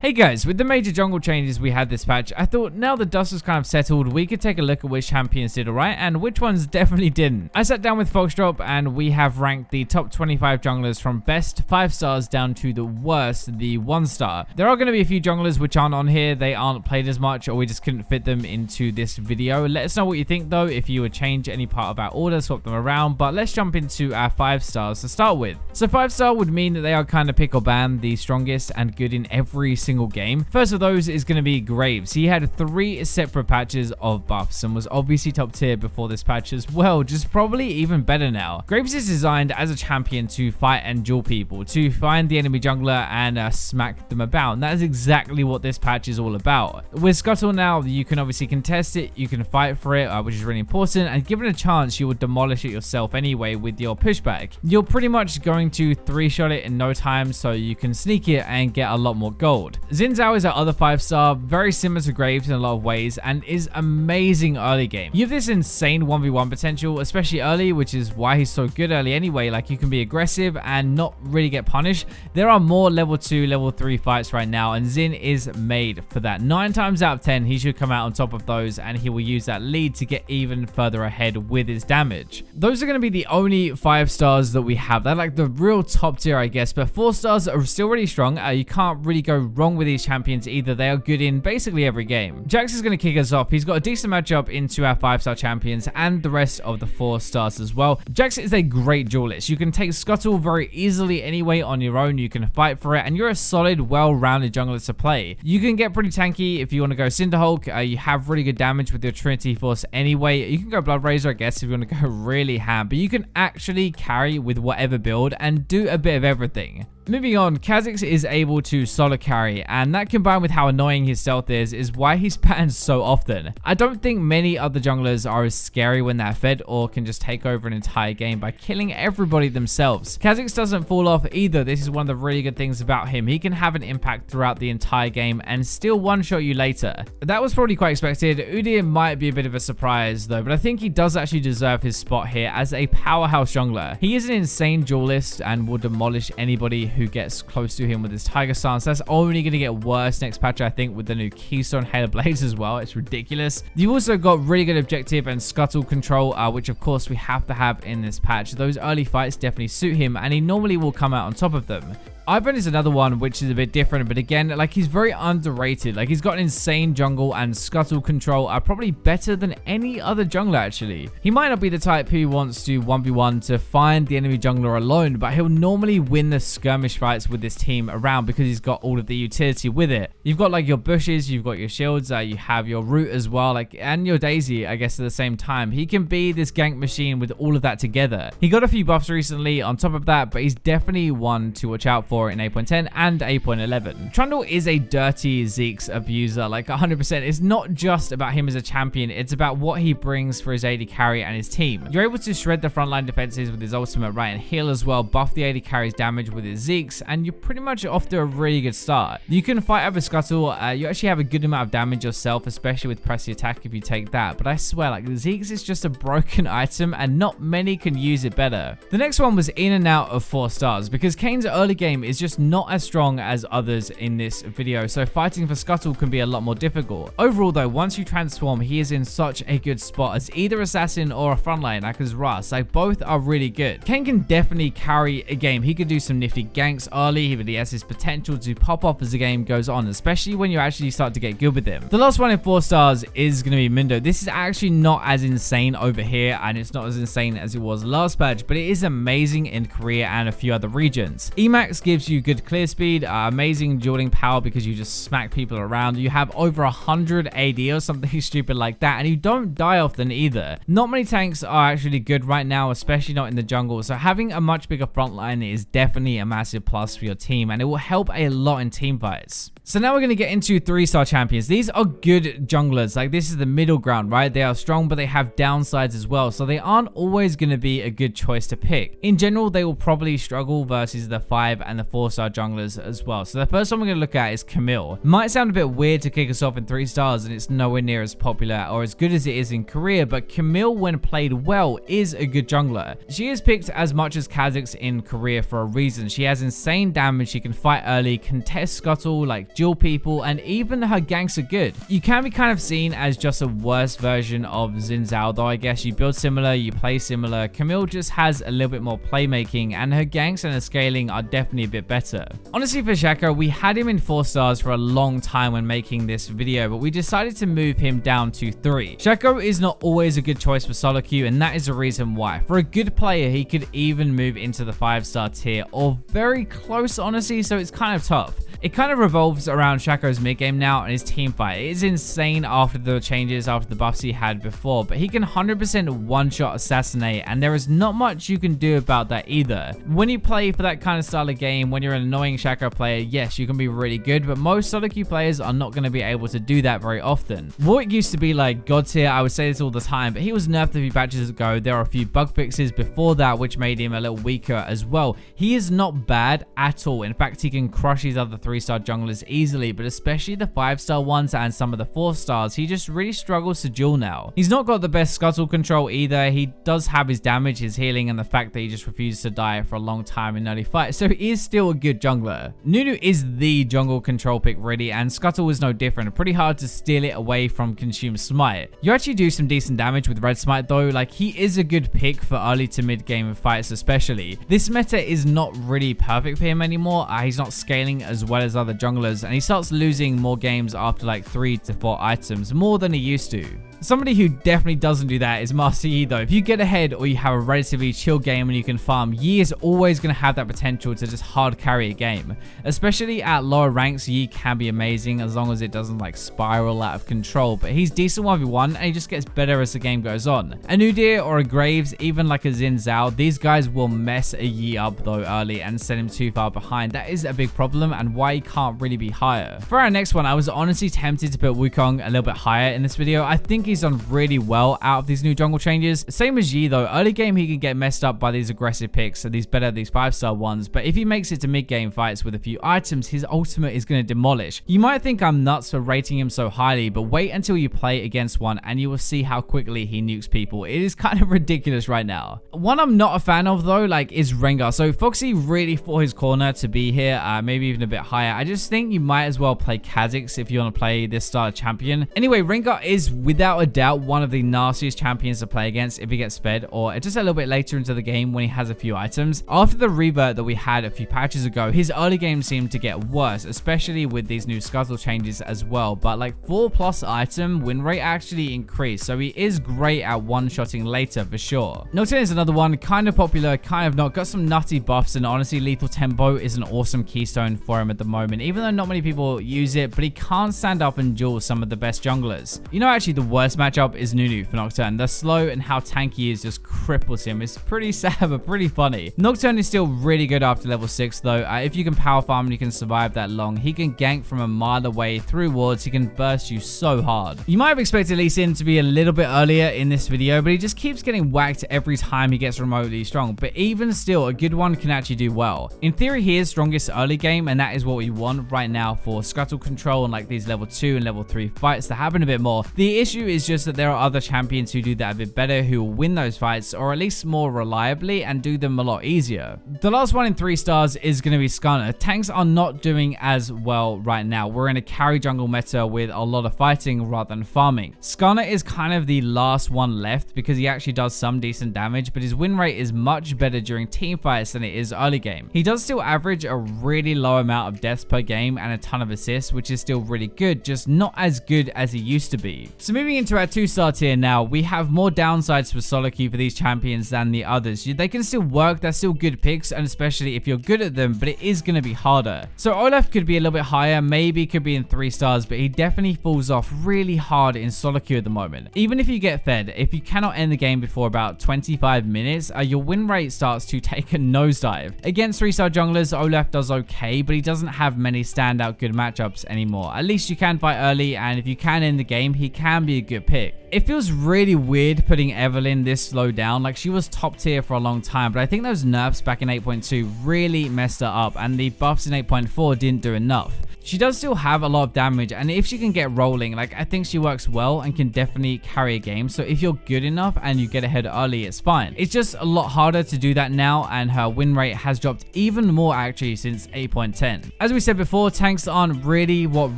Hey guys, with the major jungle changes we had this patch, I thought now the dust has kind of settled, we could take a look at which champions did alright and which ones definitely didn't. I sat down with Foxxy and we have ranked the top 25 junglers from best 5 stars down to the worst, the 1 star. There are going to be a few junglers which aren't on here, they aren't played as much, or we just couldn't fit them into this video. Let us know what you think though, if you would change any part of our order, swap them around, but let's jump into our 5 stars to start with. So 5 star would mean that they are kind of pick or ban, the strongest and good in every single game. First of those is going to be Graves. He had 3 separate patches of buffs and was obviously top tier before this patch as well, just probably even better now. Graves is designed as a champion to fight and duel people, to find the enemy jungler and smack them about, and that is exactly what this patch is all about. With Scuttle now, you can obviously contest it, you can fight for it, which is really important, and given a chance, you will demolish it yourself anyway with your pushback. You're pretty much going to 3-shot it in no time, so you can sneak it and get a lot more gold. Xin Zhao is our other 5 star, very similar to Graves in a lot of ways, and is amazing early game. You have this insane 1v1 potential, especially early, which is why he's so good early anyway. Like, you can be aggressive and not really get punished. There are more level 2, level 3 fights right now, and Xin is made for that. 9 times out of 10, he should come out on top of those, and he will use that lead to get even further ahead with his damage. Those are going to be the only 5 stars that we have. They're like the real top tier, I guess, but 4 stars are still really strong. You can't really go wrong with these champions either. They are good in basically every game. Jax is going to kick us off. He's got a decent matchup into our 5-star champions and the rest of the 4 stars as well. Jax is a great duelist. You can take Scuttle very easily anyway on your own. You can fight for it, and you're a solid, well-rounded jungler to play. You can get pretty tanky if you want to go Cinderhulk. You have really good damage with your Trinity Force anyway. You can go Blood Razor, I guess, if you want to go really ham, but you can actually carry with whatever build and do a bit of everything. Moving on, Kha'Zix is able to solo carry, and that combined with how annoying his stealth is why he's banned so often. I don't think many other junglers are as scary when they're fed or can just take over an entire game by killing everybody themselves. Kha'Zix doesn't fall off either. This is one of the really good things about him. He can have an impact throughout the entire game and still one-shot you later. That was probably quite expected. Udyr might be a bit of a surprise though, but I think he does actually deserve his spot here as a powerhouse jungler. He is an insane duelist and will demolish anybody who gets close to him with his Tiger Stance. That's only going to get worse next patch, I think, with the new Keystone Hail Blades as well. It's ridiculous. You've also got really good objective and scuttle control, which of course we have to have in this patch. Those early fights definitely suit him, and he normally will come out on top of them. Ivern is another one which is a bit different, but again, like, he's very underrated. Like, he's got an insane jungle and scuttle control, are probably better than any other jungler actually. He might not be the type who wants to 1v1 to find the enemy jungler alone, but he'll normally win the skirmish fights with this team around because he's got all of the utility with it. You've got like your bushes, you've got your shields, you have your root as well, like, and your daisy, I guess, at the same time. He can be this gank machine with all of that together. He got a few buffs recently on top of that, but he's definitely one to watch out for in 8.10 and 8.11. Trundle is a dirty Zeke's abuser, like 100%. It's not just about him as a champion, it's about what he brings for his AD carry and his team. You're able to shred the frontline defenses with his ultimate, right, and heal as well, buff the AD carry's damage with his Zeke's, and you're pretty much off to a really good start. You can fight over Scuttle, you actually have a good amount of damage yourself, especially with pressy attack if you take that, but I swear, like, Zeke's is just a broken item and not many can use it better. The next one was in and out of 4 stars because Kane's early game is just not as strong as others in this video, so fighting for Scuttle can be a lot more difficult. Overall though, once you transform, he is in such a good spot as either assassin or a frontline like his Russ. Like, both are really good. Kane can definitely carry a game. He could do some nifty ganks early, but he has his potential to pop off as the game goes on, especially when you actually start to get good with him. The last one in 4 stars is going to be Mundo. This is actually not as insane over here, and it's not as insane as it was last patch, but it is amazing in Korea and a few other regions. Emax gives you good clear speed, amazing dueling power because you just smack people around. You have over 100 AD or something stupid like that, and you don't die often either. Not many tanks are actually good right now, especially not in the jungle, so having a much bigger frontline is definitely a massive plus for your team, and it will help a lot in team fights. So now we're going to get into 3-star champions. These are good junglers. Like, this is the middle ground, right? They are strong, but they have downsides as well. So they aren't always going to be a good choice to pick. In general, they will probably struggle versus the 5 and the 4-star junglers as well. So the first one we're going to look at is Camille. Might sound a bit weird to kick us off in 3 stars, and it's nowhere near as popular or as good as it is in Korea, but Camille, when played well, is a good jungler. She is picked as much as Kha'Zix in Korea for a reason. She has insane damage. She can fight early, contest Scuttle, like, duel people, and even her ganks are good. You can be kind of seen as just a worse version of Xin Zhao though, I guess. You build similar, you play similar. Camille just has a little bit more playmaking, and her ganks and her scaling are definitely a bit better. Honestly, for Shaco, we had him in 4 stars for a long time when making this video, but we decided to move him down to 3. Shaco is not always a good choice for solo queue, and that is the reason why. For a good player, he could even move into the 5-star tier, or very close, honestly, so it's kind of tough. It kind of revolves around Shaco's mid game now and his team fight. It is insane after the changes, after the buffs he had before, but he can 100% one-shot assassinate, and there is not much you can do about that either. When you play for that kind of style of game, when you're an annoying Shaco player, yes, you can be really good, but most solo queue players are not going to be able to do that very often. Warwick used to be like God tier, I would say this all the time, but he was nerfed a few patches ago. There are a few bug fixes before that which made him a little weaker as well. He is not bad at all. In fact, he can crush these other 3-star junglers easily, but especially the 5-star ones and some of the 4-stars, he just really struggles to duel now. He's not got the best scuttle control either. He does have his damage, his healing, and the fact that he just refuses to die for a long time in early fights, so he is still a good jungler. Nunu is the jungle control pick really, and scuttle is no different. Pretty hard to steal it away from consume smite. You actually do some decent damage with red smite though. Like, he is a good pick for early to mid game fights especially. This meta is not really perfect for him anymore. He's not scaling as well as other junglers, and he starts losing more games after like 3 to 4 items more than he used to. Somebody who definitely doesn't do that is Master Yi though. If you get ahead or you have a relatively chill game and you can farm, Yi is always going to have that potential to just hard carry a game. Especially at lower ranks, Yi can be amazing as long as it doesn't like spiral out of control, but he's decent 1v1 and he just gets better as the game goes on. A Nudir or a Graves, even like a Xin Zhao, these guys will mess a Yi up though early and send him too far behind. That is a big problem and why he can't really be higher. For our next one, I was honestly tempted to put Wukong a little bit higher in this video. I think he's done really well out of these new jungle changes. Same as Yi though, early game he can get messed up by these aggressive picks, so these 5-star ones, but if he makes it to mid game fights with a few items, his ultimate is going to demolish. You might think I'm nuts for rating him so highly, but wait until you play against one and you will see how quickly he nukes people. It is kind of ridiculous right now. One I'm not a fan of though, like, is Rengar. So Foxy really fought his corner to be here, maybe even a bit higher. I just think you might as well play Kha'Zix if you want to play this style of champion. Anyway, Rengar is without a doubt one of the nastiest champions to play against if he gets fed, or just a little bit later into the game when he has a few items. After the revert that we had a few patches ago, his early game seemed to get worse, especially with these new scuttle changes as well, but like 4+ item win rate actually increased, so he is great at one-shotting later for sure. Nocturne is another one, kind of popular, kind of not, got some nutty buffs, and honestly lethal tempo is an awesome keystone for him at the moment, even though not many people use it, but he can't stand up and duel some of the best junglers. You know, actually the worst matchup is Nunu for Nocturne. The slow and how tanky he is just cripples him. It's pretty sad but pretty funny. Nocturne is still really good after level 6 though. If you can power farm and you can survive that long, he can gank from a mile away through wards. He can burst you so hard. You might have expected Lee Sin to be a little bit earlier in this video, but he just keeps getting whacked every time he gets remotely strong. But even still, a good one can actually do well. In theory, he is strongest early game, and that is what we want right now for scuttle control and like these level 2 and level 3 fights to happen a bit more. The issue is just that there are other champions who do that a bit better, who will win those fights, or at least more reliably, and do them a lot easier. The last one in 3 stars is going to be Skarner. Tanks are not doing as well right now. We're in a carry jungle meta with a lot of fighting rather than farming. Skarner is kind of the last one left because he actually does some decent damage, but his win rate is much better during team fights than it is early game. He does still average a really low amount of deaths per game and a ton of assists, which is still really good, just not as good as he used to be. So moving into our 2-star tier now, we have more downsides for solo queue for these champions than the others. They can still work, they're still good picks, and especially if you're good at them, but it is going to be harder. So Olaf could be a little bit higher, maybe could be in 3 stars, but he definitely falls off really hard in solo queue at the moment. Even if you get fed, if you cannot end the game before about 25 minutes, your win rate starts to take a nosedive. Against 3-star junglers, Olaf does okay, but he doesn't have many standout good matchups anymore. At least you can fight early, and if you can end the game, he can be a good pick. It feels really weird putting Evelynn this low down. Like, she was top tier for a long time, but I think those nerfs back in 8.2 really messed her up, and the buffs in 8.4 didn't do enough. She does still have a lot of damage, and if she can get rolling, like I think she works well and can definitely carry a game. So if you're good enough and you get ahead early, it's fine. It's just a lot harder to do that now, and her win rate has dropped even more actually since 8.10. As we said before, tanks aren't really what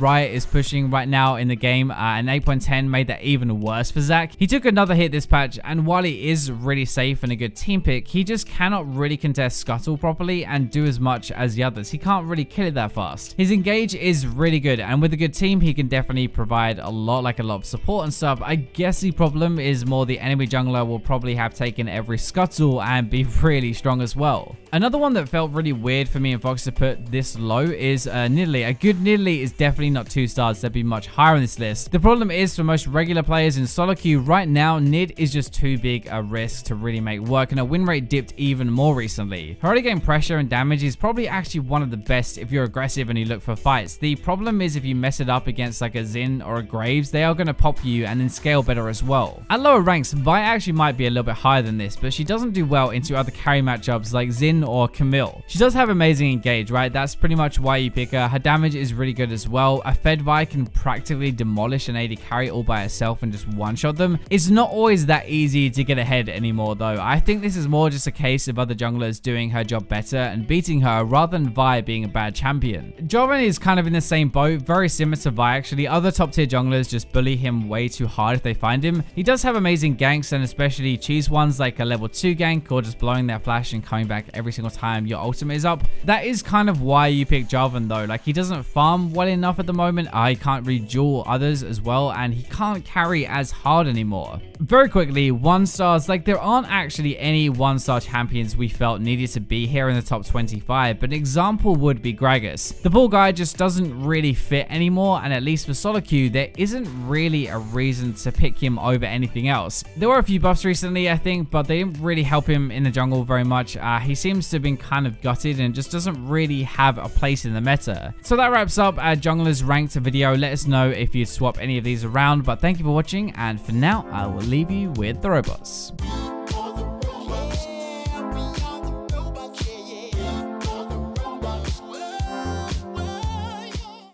Riot is pushing right now in the game, and 8.10 made that even worse for Zac. He took another hit this patch, and while he is really safe and a good team pick, he just cannot really contest Scuttle properly and do as much as the others. He can't really kill it that fast. His engage is really good, and with a good team, he can definitely provide a lot of support and stuff. I guess the problem is more the enemy jungler will probably have taken every Scuttle and be really strong as well. Another one that felt really weird for me and Fox to put this low is Nidalee. A good Nidalee is definitely not 2 stars. They'd be much higher on this list. The problem is for most regular players in solo queue right now, Nid is just too big a risk to really make work, and her win rate dipped even more recently. Her early game pressure and damage is probably actually one of the best if you're aggressive and you look for fights. The problem is if you mess it up against like a Xin or a Graves, they are going to pop you and then scale better as well. At lower ranks, Vi actually might be a little bit higher than this, but she doesn't do well into other carry matchups like Xin or Camille. She does have amazing engage, right? That's pretty much why you pick her. Her damage is really good as well. A Fed Vi can practically demolish an AD carry all by herself and just one-shot them. It's not always that easy to get ahead anymore though. I think this is more just a case of other junglers doing her job better and beating her rather than Vi being a bad champion. Jarvan is kind of in the same boat, very similar to Vi actually. Other top tier junglers just bully him way too hard if they find him. He does have amazing ganks, and especially cheese ones like a level 2 gank or just blowing their flash and coming back every single time your ultimate is up. That is kind of why you pick Jarvan though. Like he doesn't farm well enough at the moment. He can't reduel others as well, and he can't carry as hard anymore. Very quickly, 1 stars, like there aren't actually any 1-star champions we felt needed to be here in the top 25, but an example would be Gragas. The poor guy just doesn't really fit anymore, and at least for solo queue, there isn't really a reason to pick him over anything else. There were a few buffs recently, I think, but they didn't really help him in the jungle very much. He seems to have been kind of gutted and just doesn't really have a place in the meta. So that wraps up our junglers ranked video. Let us know if you'd swap any of these around, but thank you for watching, and for now, I will leave you with the robots.